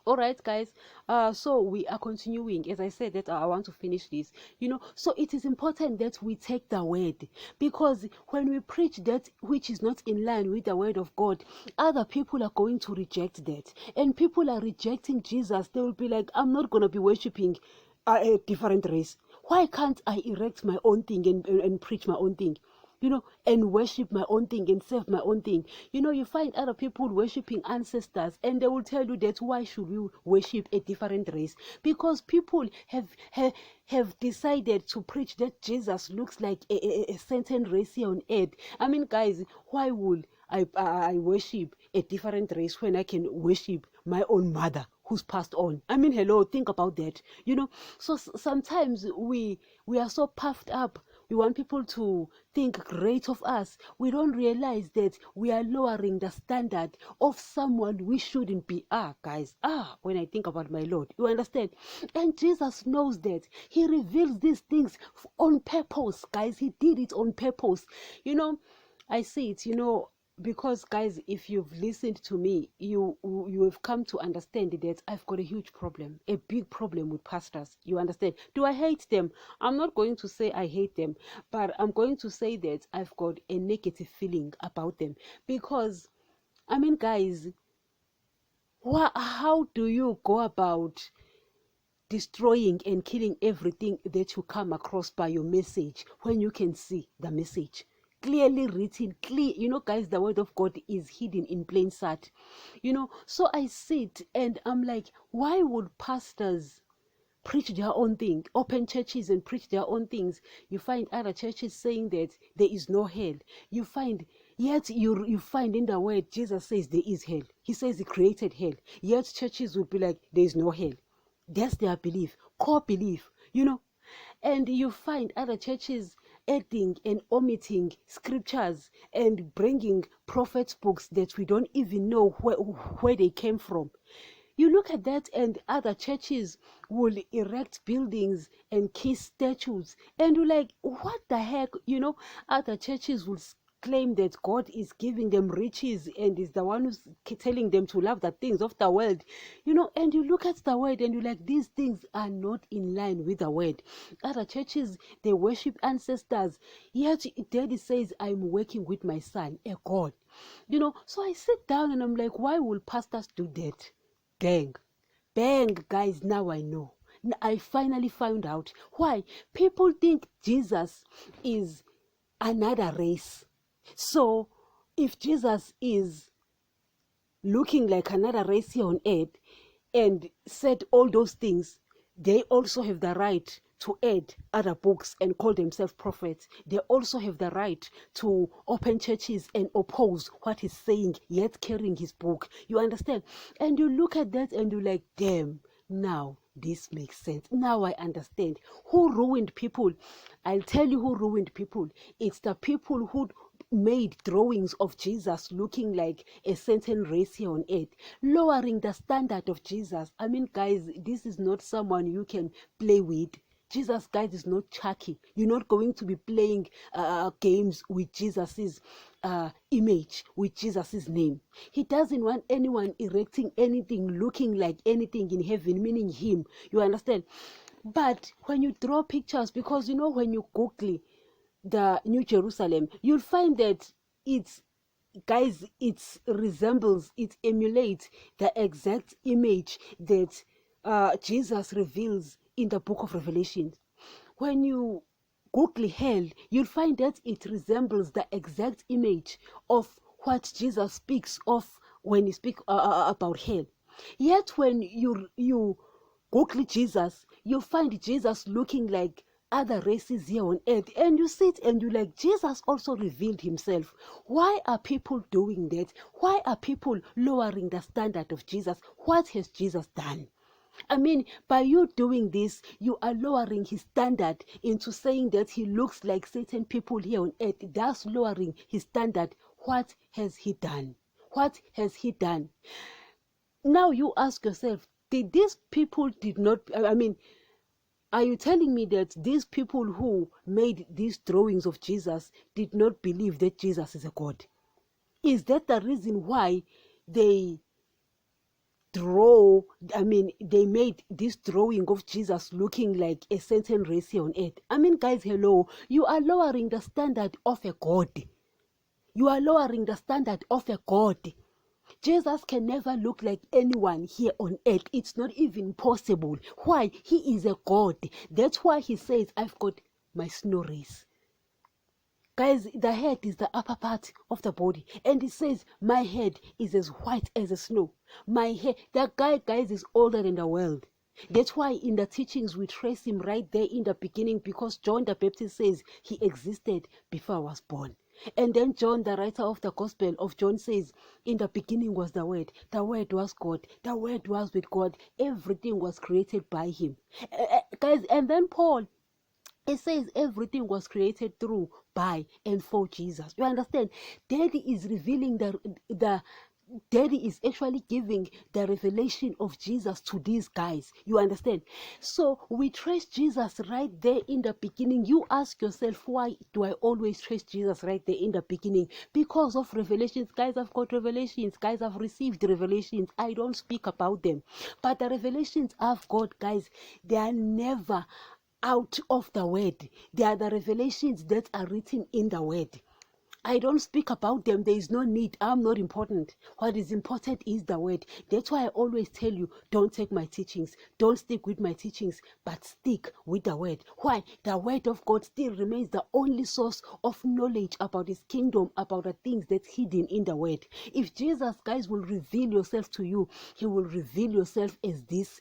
All right, guys. So we are continuing. As I said, that I want to finish this. So it is important that we take the word, because when we preach that which is not in line with the word of God, other people are going to reject that, and people are rejecting Jesus. They will be like, I'm not gonna be worshiping a different race. Why can't I erect my own thing and preach my own thing? And worship my own thing and serve my own thing. You find other people worshiping ancestors, and they will tell you that why should we worship a different race? Because people have decided to preach that Jesus looks like a certain race here on earth. I mean, guys, why would I worship a different race when I can worship my own mother who's passed on? I mean, hello, think about that. So sometimes we are so puffed up. We want people to think great of us. We don't realize that we are lowering the standard of someone we shouldn't be. Guys, when I think about my Lord, you understand? And Jesus knows that. He reveals these things on purpose, guys. He did it on purpose. I see it, because, guys, if you've listened to me, you have come to understand that I've got a huge problem, a big problem with pastors. You understand? Do I hate them? I'm not going to say I hate them, but I'm going to say that I've got a negative feeling about them. Because, I mean, guys, how do you go about destroying and killing everything that you come across by your message when you can see the message clearly written? Guys, the word of God is hidden in plain sight. So I sit and I'm like, why would pastors preach their own thing, open churches and preach their own things? You find other churches saying that there is no hell. You find in the word Jesus says there is hell. He says he created hell. Yet churches will be like, there is no hell. That's their belief, core belief. And you find other churches adding and omitting scriptures and bringing prophets' books that we don't even know where they came from. You look at that, and other churches will erect buildings and kiss statues, and you're like, what the heck? Other churches will claim that God is giving them riches and is the one who's telling them to love the things of the world. And you look at the word and you're like, these things are not in line with the word. Other churches, they worship ancestors, yet daddy says, I'm working with my son, a God. So I sit down and I'm like, why will pastors do that? Bang, guys, now I know. I finally found out why people think Jesus is another race. So if Jesus is looking like another race here on earth and said all those things, they also have the right to add other books and call themselves prophets. They also have the right to open churches and oppose what he's saying, yet carrying his book. You understand? And you look at that and you're like, damn, now this makes sense. Now I understand who ruined people. I'll tell you who ruined people. It's the people who made drawings of Jesus looking like a certain race here on earth, lowering the standard of Jesus. I mean, guys, this is not someone you can play with. Jesus, guys, is not Chucky. You're not going to be playing games with Jesus's image, with Jesus's name. He doesn't want anyone erecting anything looking like anything in heaven, meaning him. You understand? But when you draw pictures, because when you Google the New Jerusalem, you'll find that it resembles, it emulates the exact image that Jesus reveals in the book of Revelation. When you Google hell, you'll find that it resembles the exact image of what Jesus speaks of when he speaks about hell. Yet when you Google Jesus, you find Jesus looking like other races here on earth, and you sit and you like, Jesus also revealed himself. Why are people doing that? Why are people lowering the standard of Jesus? What has Jesus done? I mean, by you doing this, you are lowering his standard into saying that he looks like certain people here on earth. That's lowering his standard. What has he done? What has he done? Now you ask yourself, did these people are you telling me that these people who made these drawings of Jesus did not believe that Jesus is a God? Is that the reason why they they made this drawing of Jesus looking like a certain race here on earth. I mean, guys, hello, you are lowering the standard of a God. You are lowering the standard of a God. Jesus can never look like anyone here on earth. It's not even possible. Why? He is a God. That's why he says, I've got my snow race. Guys, the head is the upper part of the body. And it says, my head is as white as the snow. My hair, that guy, guys, is older than the world. That's why in the teachings we trace him right there in the beginning, because John the Baptist says he existed before I was born. And then John, the writer of the Gospel of John, says, in the beginning was the Word was God, the Word was with God, everything was created by him. Guys, and then Paul, it says everything was created through, by, and for Jesus. You understand? Daddy is revealing the Daddy is actually giving the revelation of Jesus to these guys. You understand? So we trace Jesus right there in the beginning. You ask yourself, why do I always trace Jesus right there in the beginning? Because of revelations. Guys, I've got revelations. Guys, I've received revelations. I don't speak about them. But the revelations I've got, guys, they are never out of the word. They are the revelations that are written in the word. I don't speak about them. There is no need. I'm not important. What is important is the word. That's why I always tell you, don't take my teachings. Don't stick with my teachings, but stick with the word. Why? The word of God still remains the only source of knowledge about his kingdom, about the things that's hidden in the word. If Jesus, guys, will reveal yourself to you, he will reveal yourself as this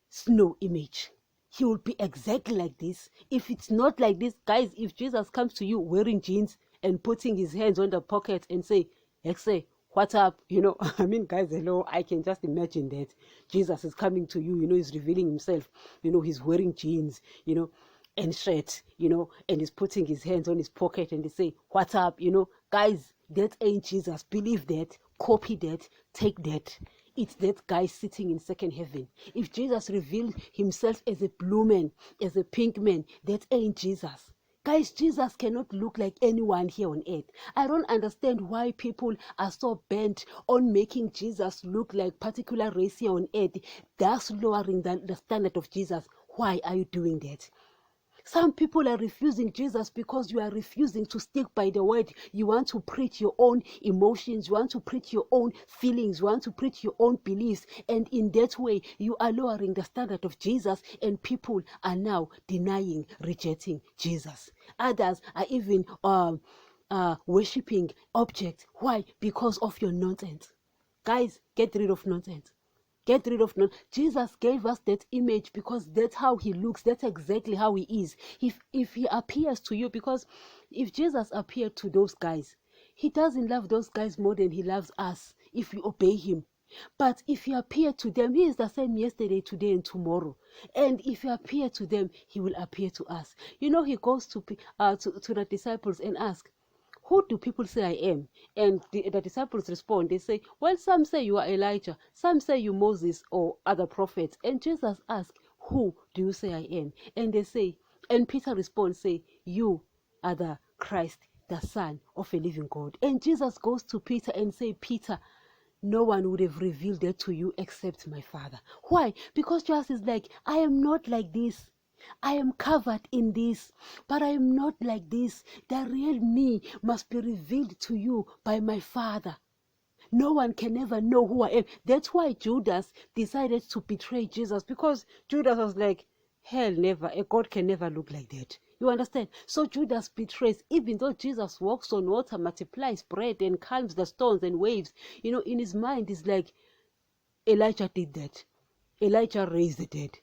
snow image. He will be exactly like this. If it's not like this, guys, if Jesus comes to you wearing jeans and putting his hands on the pocket and say, Exe, what's up? I mean, guys, hello, I can just imagine that Jesus is coming to you, he's revealing himself, he's wearing jeans, and shirt, and he's putting his hands on his pocket and they say, what's up? Guys, that ain't Jesus. Believe that, copy that, take that. It's that guy sitting in second heaven. If Jesus revealed himself as a blue man, as a pink man, that ain't Jesus. Guys, Jesus cannot look like anyone here on earth. I don't understand why people are so bent on making Jesus look like particular race here on earth. That's lowering the standard of Jesus. Why are you doing that? Some people are refusing Jesus because you are refusing to stick by the word. You want to preach your own emotions. You want to preach your own feelings. You want to preach your own beliefs. And in that way, you are lowering the standard of Jesus, and people are now denying, rejecting Jesus. Others are even worshipping objects. Why? Because of your nonsense. Guys, get rid of nonsense. Get rid of none. Jesus gave us that image because that's how he looks. That's exactly how he is. If he appears to you, because if Jesus appeared to those guys, he doesn't love those guys more than he loves us if we obey him. But if he appeared to them, he is the same yesterday, today, and tomorrow. And if he appeared to them, he will appear to us. He goes to the disciples and asks, who do people say I am? And the disciples respond. They say, well, some say you are Elijah. Some say you Moses or other prophets. And Jesus asks, who do you say I am? And they say, and Peter responds, say, you are the Christ, the Son of a living God. And Jesus goes to Peter and say, Peter, no one would have revealed that to you except my Father. Why? Because Jesus is like, I am not like this. I am covered in this, but I am not like this. The real me must be revealed to you by my Father. No one can ever know who I am. That's why Judas decided to betray Jesus, because Judas was like, hell, never. A God can never look like that. You understand? So Judas betrays, even though Jesus walks on water, multiplies bread, and calms the storms and waves. In his mind, is like, Elijah did that. Elijah raised the dead.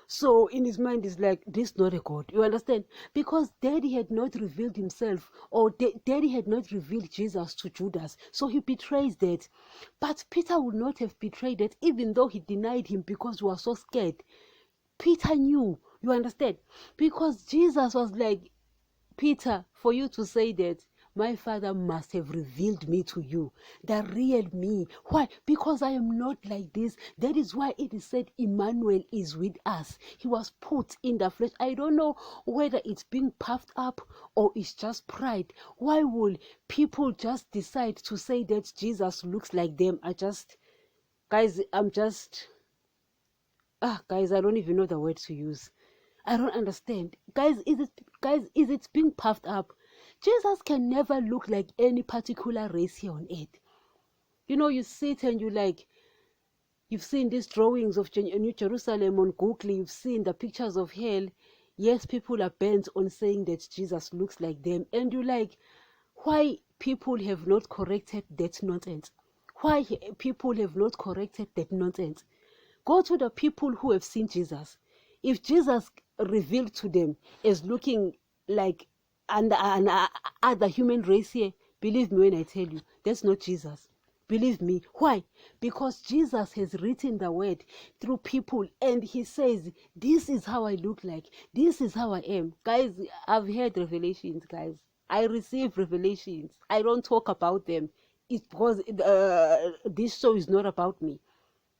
So in his mind is like, this is not a God. You understand? Because daddy had not revealed himself, or daddy had not revealed Jesus to Judas, so he betrays that. But Peter would not have betrayed that, even though he denied him because he was so scared. Peter knew. You understand? Because Jesus was like, Peter, for you to say that, my Father must have revealed me to you, the real me. Why? Because I am not like this. That is why it is said Emmanuel is with us. He was put in the flesh. I don't know whether it's being puffed up or it's just pride. Why would people just decide to say that Jesus looks like them? Guys, guys, I don't even know the word to use. I don't understand. Guys, is it being puffed up? Jesus can never look like any particular race here on earth. You know, you sit and you've seen these drawings of New Jerusalem on Google, you've seen the pictures of hell. Yes, people are bent on saying that Jesus looks like them. And you're like, why people have not corrected that nonsense? Why people have not corrected that nonsense? Go to the people who have seen Jesus. If Jesus revealed to them as looking like an other human race here, believe me when I tell you, that's not Jesus. Believe me. Why? Because Jesus has written the word through people and he says, this is how I look like. This is how I am. Guys, I've heard revelations, guys. I receive revelations. I don't talk about them. It's because this show is not about me.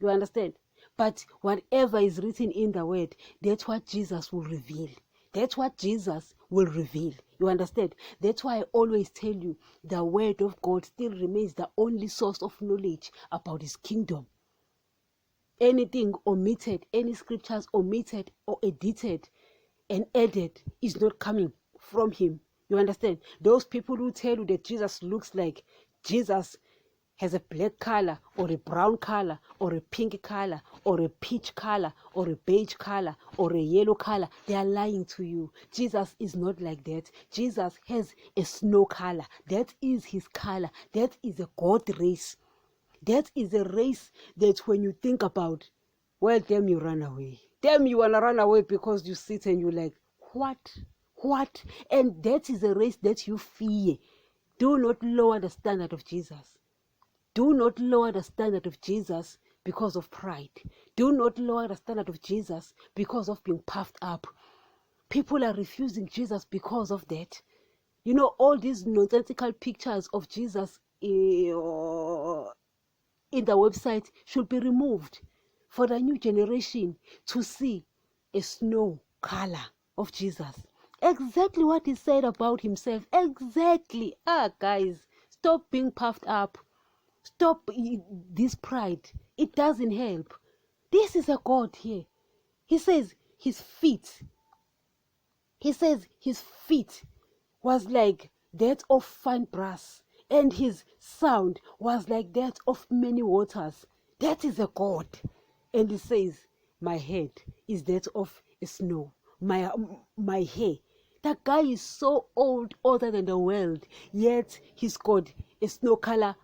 You understand? But whatever is written in the word, that's what Jesus will reveal. That's what Jesus will reveal. You understand? That's why I always tell you, the word of God still remains the only source of knowledge about his kingdom. Anything omitted, any scriptures omitted or edited and added is not coming from him. You understand? Those people who tell you that Jesus looks like Jesus has a black color or a brown color or a pink color or a peach color or a beige color or a yellow color, they are lying to you. Jesus is not like that. Jesus has a snow color. That is his color. That is a God race. That is a race that when you think about, well, damn, you run away. Damn, you want to run away because you sit and you're like, what? What? And that is a race that you fear. Do not lower the standard of Jesus. Do not lower the standard of Jesus because of pride. Do not lower the standard of Jesus because of being puffed up. People are refusing Jesus because of that. You know, all these nonsensical pictures of Jesus in the website should be removed for the new generation to see a snow color of Jesus. Exactly what he said about himself. Exactly. Guys, stop being puffed up. Stop this pride. It doesn't help. This is a God here. He says his feet was like that of fine brass, and his sound was like that of many waters. That is a God. And he says, my head is that of a snow. My hair. That guy is so old, older than the world, yet he's got a snow color.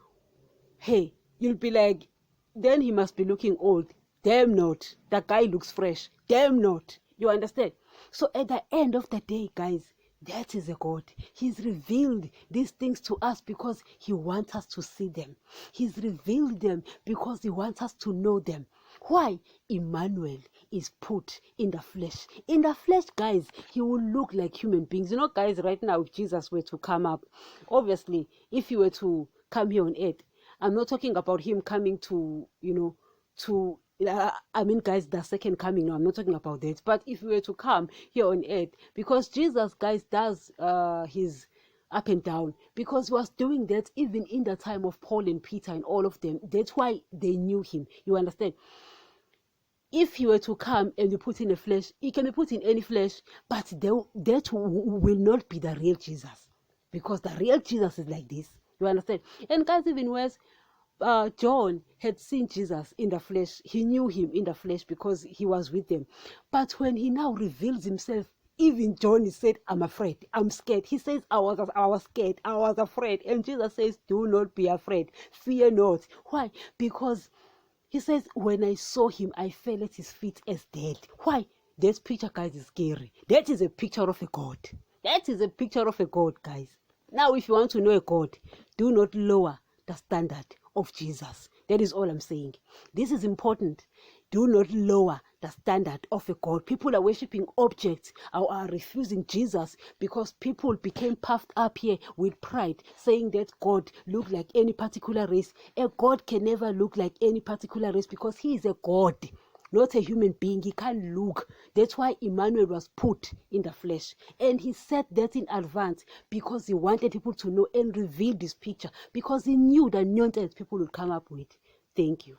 Hey, you'll be like, then he must be looking old. Damn not. That guy looks fresh. Damn not. You understand? So at the end of the day, guys, that is a God. He's revealed these things to us because he wants us to see them. He's revealed them because he wants us to know them. Why? Emmanuel is put in the flesh. In the flesh, guys, he will look like human beings. You know, guys, right now, if Jesus were to come up, obviously, if he were to come here on earth, I'm not talking about him coming to, guys, the second coming. No, I'm not talking about that. But if he were to come here on earth, because Jesus, guys, does his up and down, because he was doing that even in the time of Paul and Peter and all of them. That's why they knew him. You understand? If he were to come and be put in a flesh, he can be put in any flesh, but that will not be the real Jesus, because the real Jesus is like this. You understand? And guys, even worse, John had seen Jesus in the flesh. He knew him in the flesh because he was with them. But when he now reveals himself, even John said, I'm afraid, I'm scared. He says, I was scared, I was afraid. And Jesus says, do not be afraid, fear not. Why? Because he says, when I saw him, I fell at his feet as dead. Why? That picture, guys, is scary. That is a picture of a God. That is a picture of a God, guys. Now, if you want to know a God, do not lower the standard of Jesus. That is all I'm saying. This is important. Do not lower the standard of a God. People are worshipping objects, are refusing Jesus because people became puffed up here with pride, saying that God looked like any particular race. A God can never look like any particular race because he is a God, not a human being. He can't look. That's why Emmanuel was put in the flesh. And he said that in advance because he wanted people to know and reveal this picture, because he knew the nonsense people would come up with. Thank you.